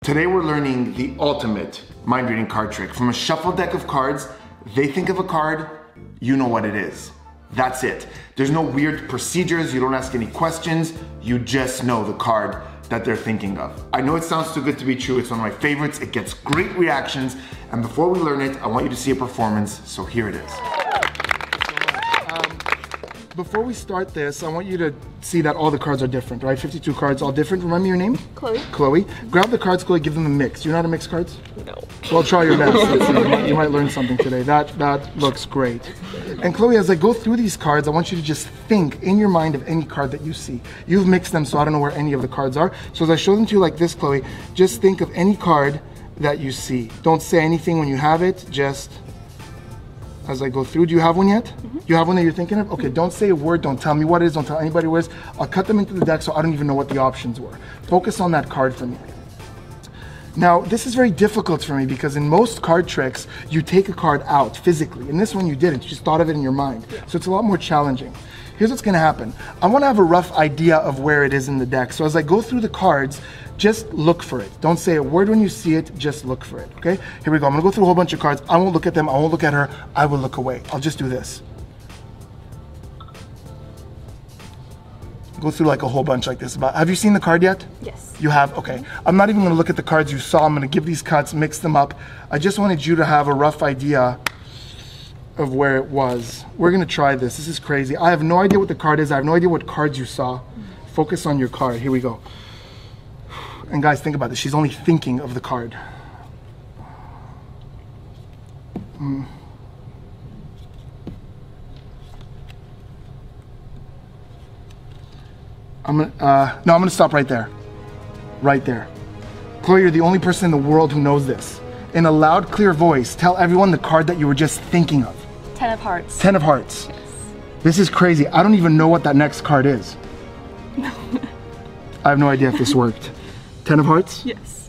Today we're learning the ultimate mind reading card trick. From a shuffled deck of cards, they think of a card, you know what it is. That's it. There's no weird procedures, you don't ask any questions, you just know the card that they're thinking of. I know it sounds too good to be true, it's one of my favorites, it gets great reactions, and before we learn it, I want you to see a performance, so here it is. Before we start this, I want you to see that all the cards are different, right? 52 cards, all different. Remember your name? Chloe. Chloe. Grab the cards, Chloe, give them a mix. You know how to mix cards? No. Well, try your best. You might learn something today. That looks great. And Chloe, as I go through these cards, I want you to just think in your mind of any card that you see. You've mixed them, so I don't know where any of the cards are. So as I show them to you like this, Chloe, just think of any card that you see. Don't say anything when you have it, just as I go through. Do you have one yet? Mm-hmm. You have one that you're thinking of? Okay, don't say a word, don't tell me what it is, don't tell anybody what it is. I'll cut them into the deck so I don't even know what the options were. Focus on that card for me. Now, this is very difficult for me because in most card tricks, you take a card out physically. In this one, you didn't, you just thought of it in your mind. So it's a lot more challenging. Here's what's gonna happen. I wanna have a rough idea of where it is in the deck. So as I go through the cards, just look for it. Don't say a word when you see it, just look for it, okay? Here we go, I'm gonna go through a whole bunch of cards. I won't look at them, I won't look at her, I will look away. I'll just do this. Go through like a whole bunch like this. Have you seen the card yet? Yes. You have? Okay. I'm not even gonna look at the cards you saw. I'm gonna give these cuts, mix them up. I just wanted you to have a rough idea of where it was. We're gonna try this. This is crazy. I have no idea what the card is. I have no idea what cards you saw. Focus on your card. Here we go. And guys, think about this. She's only thinking of the card. No, I'm gonna stop right there. Right there. Chloe, you're the only person in the world who knows this. In a loud, clear voice, tell everyone the card that you were just thinking of. 10 of hearts. 10 of hearts. Yes. This is crazy. I don't even know what that next card is. I have no idea if this worked. 10 of hearts? Yes.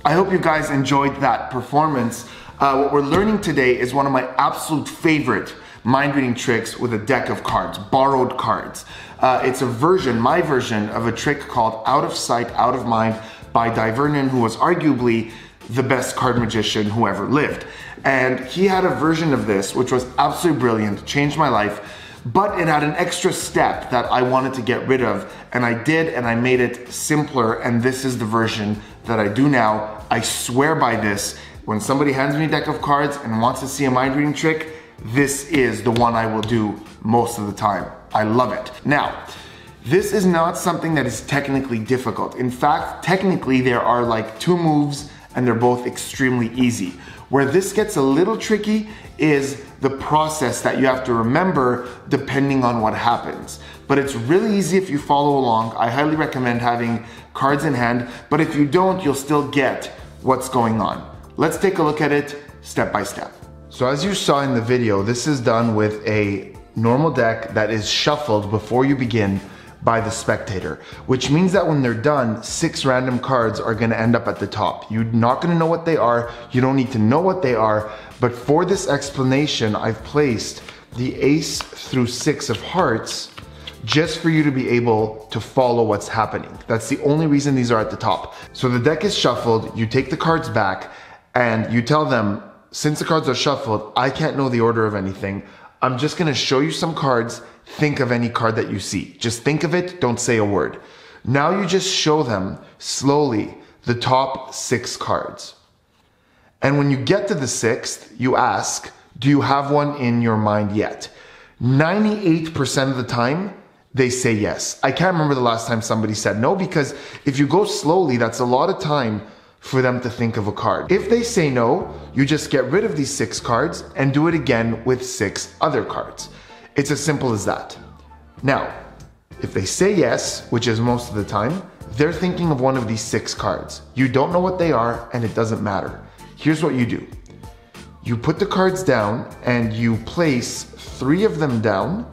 I hope you guys enjoyed that performance. What we're learning today is one of my absolute favorite mind reading tricks with a deck of cards, borrowed cards. It's a version, my version, of a trick called Out of Sight, Out of Mind by Vernon, who was arguably the best card magician who ever lived. And he had a version of this, which was absolutely brilliant, changed my life, but it had an extra step that I wanted to get rid of, and I did, and I made it simpler, and this is the version that I do now. I swear by this. When somebody hands me a deck of cards and wants to see a mind reading trick, this is the one I will do most of the time. I love it. Now, this is not something that is technically difficult. In fact, technically there are like 2 moves and they're both extremely easy. Where this gets a little tricky is the process that you have to remember depending on what happens. But it's really easy if you follow along. I highly recommend having cards in hand, but if you don't, you'll still get what's going on. Let's take a look at it step by step. So as you saw in the video, this is done with a normal deck that is shuffled before you begin by the spectator, which means that when they're done, 6 random cards are gonna end up at the top. You're not gonna know what they are, you don't need to know what they are, but for this explanation, I've placed the ace through 6 of hearts just for you to be able to follow what's happening. That's the only reason these are at the top. So the deck is shuffled, you take the cards back, and you tell them, since the cards are shuffled, I can't know the order of anything. I'm just gonna show you some cards. Think of any card that you see. Just think of it, don't say a word. Now you just show them slowly the top 6 cards. And when you get to the 6th, you ask, do you have one in your mind yet? 98% of the time, they say yes. I can't remember the last time somebody said no, because if you go slowly, that's a lot of time for them to think of a card. If they say no, you just get rid of these 6 cards and do it again with 6 other cards. It's as simple as that. Now, if they say yes, which is most of the time, they're thinking of one of these 6 cards. You don't know what they are, and it doesn't matter. Here's what you do. You put the cards down and you place 3 of them down,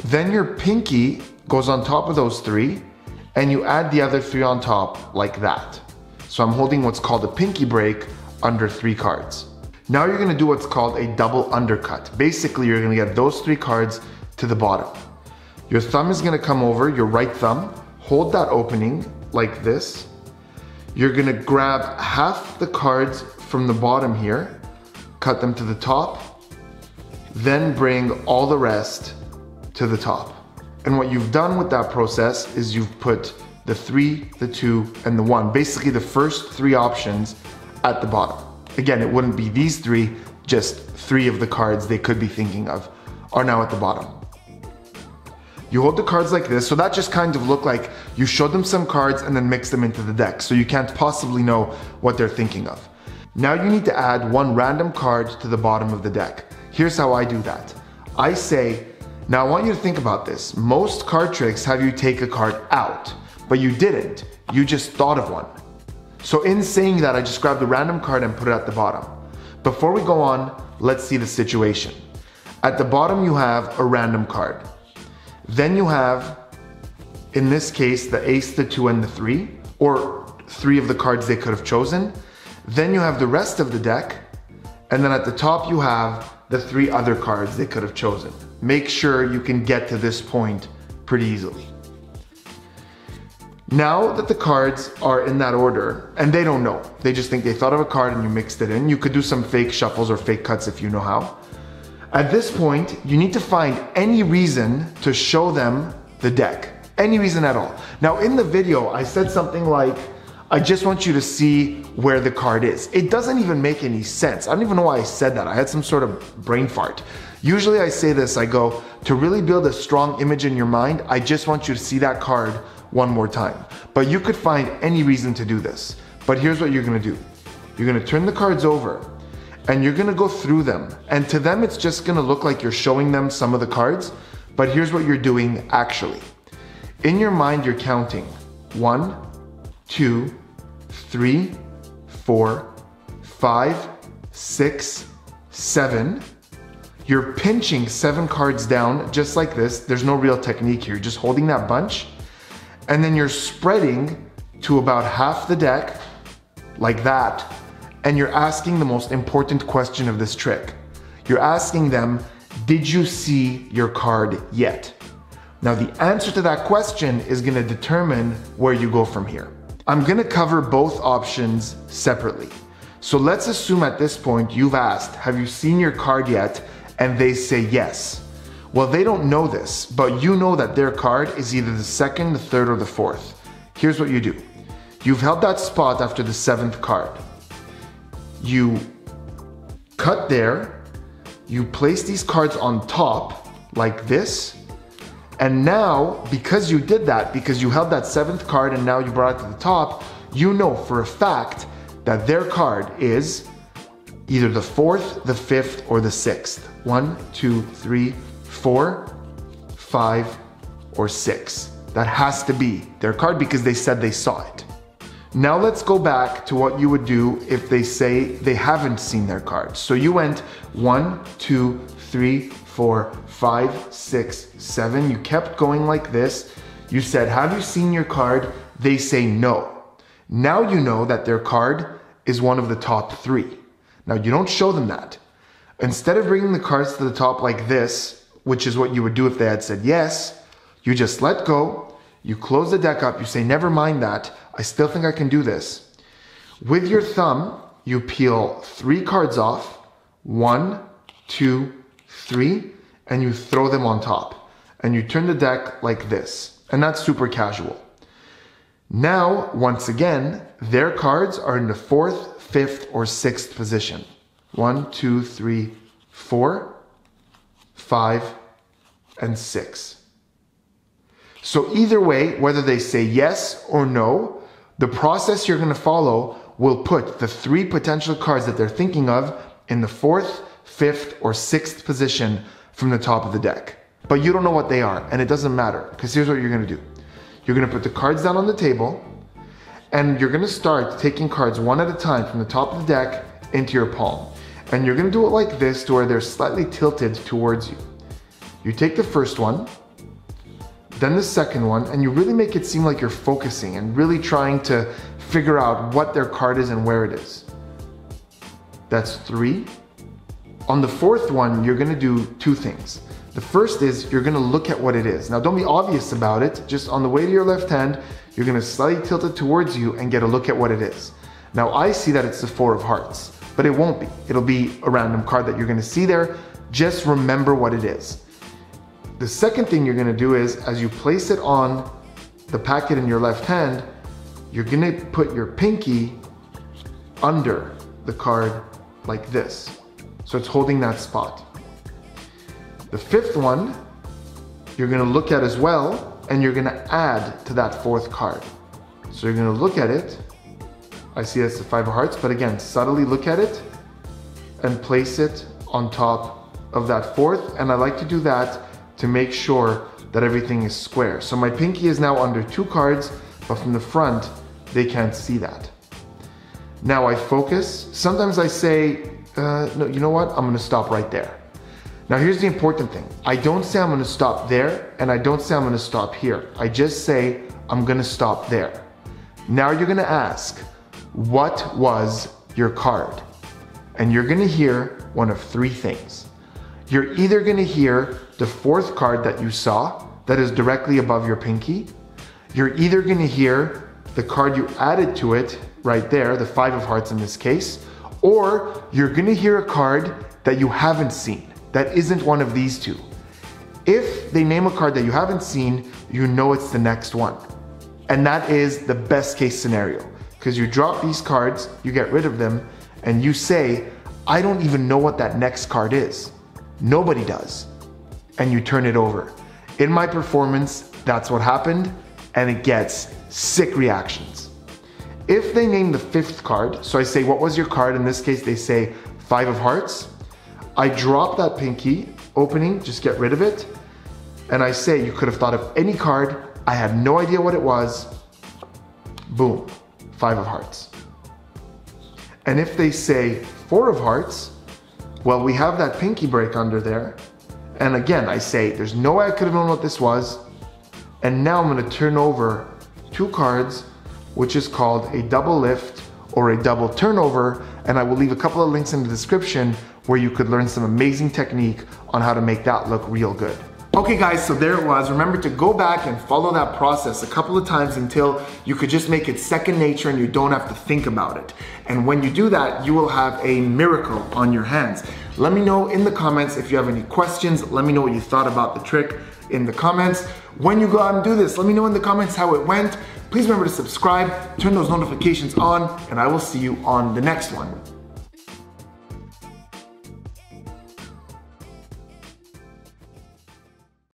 then your pinky goes on top of those 3, and you add the other 3 on top like that. So I'm holding what's called a pinky break under 3 cards. Now you're gonna do what's called a double undercut. Basically, you're gonna get those 3 cards to the bottom. Your thumb is gonna come over, your right thumb, hold that opening like this. You're gonna grab half the cards from the bottom here, cut them to the top, then bring all the rest to the top. And what you've done with that process is you've put the 3, the 2, and the 1, basically the first 3 options at the bottom. Again, it wouldn't be these 3, just 3 of the cards they could be thinking of are now at the bottom. You hold the cards like this, so that just kind of looked like you showed them some cards and then mixed them into the deck, so you can't possibly know what they're thinking of. Now you need to add 1 random card to the bottom of the deck. Here's how I do that. I say, now I want you to think about this. Most card tricks have you take a card out, but you didn't. You just thought of one. So in saying that, I just grabbed a random card and put it at the bottom. Before we go on, let's see the situation. At the bottom you have a random card. Then you have, in this case, the ace, the 2, and the 3, or 3 of the cards they could have chosen. Then you have the rest of the deck, and then at the top you have the 3 other cards they could have chosen. Make sure you can get to this point pretty easily. Now that the cards are in that order, and they don't know, they just think they thought of a card and you mixed it in. You could do some fake shuffles or fake cuts if you know how. At this point, you need to find any reason to show them the deck. Any reason at all. Now in the video, I said something like, I just want you to see where the card is. It doesn't even make any sense. I don't even know why I said that. I had some sort of brain fart. Usually I say this, I go, to really build a strong image in your mind, I just want you to see that card one more time. But you could find any reason to do this. But here's what you're gonna do. You're gonna turn the cards over and you're gonna go through them. And to them, it's just gonna look like you're showing them some of the cards, but here's what you're doing actually. In your mind, you're counting 1, 2, 3, 4, 5, 6, 7. You're pinching 7 cards down just like this. There's no real technique here. You're just holding that bunch. And then you're spreading to about half the deck, like that. And you're asking the most important question of this trick. You're asking them, did you see your card yet? Now the answer to that question is gonna determine where you go from here. I'm gonna cover both options separately. So let's assume at this point you've asked, have you seen your card yet? And they say yes. Well, they don't know this, but you know that their card is either the 2nd, the 3rd, or the 4th. Here's what you do. You've held that spot after the 7th card. You cut there, you place these cards on top, like this, and now, because you did that, because you held that 7th card and now you brought it to the top, you know for a fact that their card is either the 4th, the 5th, or the 6th. 1, 2, 3, 4, 5, or 6. That has to be their card because they said they saw it. Now let's go back to what you would do if they say they haven't seen their card. So you went 1, 2, 3, 4, 5, 6, 7. You kept going like this. You said, have you seen your card? They say no. Now you know that their card is one of the top 3. Now you don't show them that. Instead of bringing the cards to the top like this, which is what you would do if they had said yes, you just let go, you close the deck up, you say, never mind that, I still think I can do this. With your thumb, you peel 3 cards off, 1, 2, 3, and you throw them on top. And you turn the deck like this, and that's super casual. Now, once again, their cards are in the 4th, 5th, or 6th position. 1, 2, 3, 4, 5, and 6. So either way, whether they say yes or no, the process you're gonna follow will put the 3 potential cards that they're thinking of in the 4th, 5th, or 6th position from the top of the deck. But you don't know what they are, and it doesn't matter, because here's what you're gonna do. You're gonna put the cards down on the table, and you're gonna start taking cards one at a time from the top of the deck into your palm. And you're gonna do it like this to where they're slightly tilted towards you. You take the first one, then the second one, and you really make it seem like you're focusing and really trying to figure out what their card is and where it is. That's 3. On the 4th one, you're gonna do 2 things. The first is you're gonna look at what it is. Now don't be obvious about it, just on the way to your left hand, you're gonna slightly tilt it towards you and get a look at what it is. Now I see that it's the 4 of hearts, but it won't be. It'll be a random card that you're gonna see there. Just remember what it is. The second thing you're gonna do is, as you place it on the packet in your left hand, you're gonna put your pinky under the card like this. So it's holding that spot. The fifth one, you're gonna look at as well, and you're gonna add to that 4th card. So you're gonna look at it. I see that's the 5 of hearts, but again, subtly look at it and place it on top of that 4th. And I like to do that to make sure that everything is square. So my pinky is now under 2 cards, but from the front, they can't see that. Now I focus. Sometimes I say, no, you know what? I'm gonna stop right there. Now here's the important thing. I don't say I'm gonna stop there, and I don't say I'm gonna stop here. I just say, I'm gonna stop there. Now you're gonna ask, what was your card? And you're gonna hear one of 3 things. You're either gonna hear the 4th card that you saw, that is directly above your pinky. You're either gonna hear the card you added to it, right there, the 5 of hearts in this case, or you're gonna hear a card that you haven't seen, that isn't one of these 2. If they name a card that you haven't seen, you know it's the next one. And that is the best case scenario, because you drop these cards, you get rid of them, and you say, I don't even know what that next card is. Nobody does. And you turn it over. In my performance, that's what happened, and it gets sick reactions. If they name the 5th card, so I say, what was your card? In this case, they say 5 of hearts. I drop that pinky, opening, just get rid of it. And I say, you could have thought of any card. I had no idea what it was. Boom, 5 of hearts. And if they say 4 of hearts, well, we have that pinky break under there. And again, I say, there's no way I could have known what this was. And now I'm gonna turn over 2 cards, which is called a double lift or a double turnover. And I will leave a couple of links in the description where you could learn some amazing technique on how to make that look real good. Okay guys, so there it was. Remember to go back and follow that process a couple of times until you could just make it second nature and you don't have to think about it. And when you do that, you will have a miracle on your hands. Let me know in the comments if you have any questions. Let me know what you thought about the trick in the comments. When you go out and do this, let me know in the comments how it went. Please remember to subscribe, turn those notifications on, and I will see you on the next one.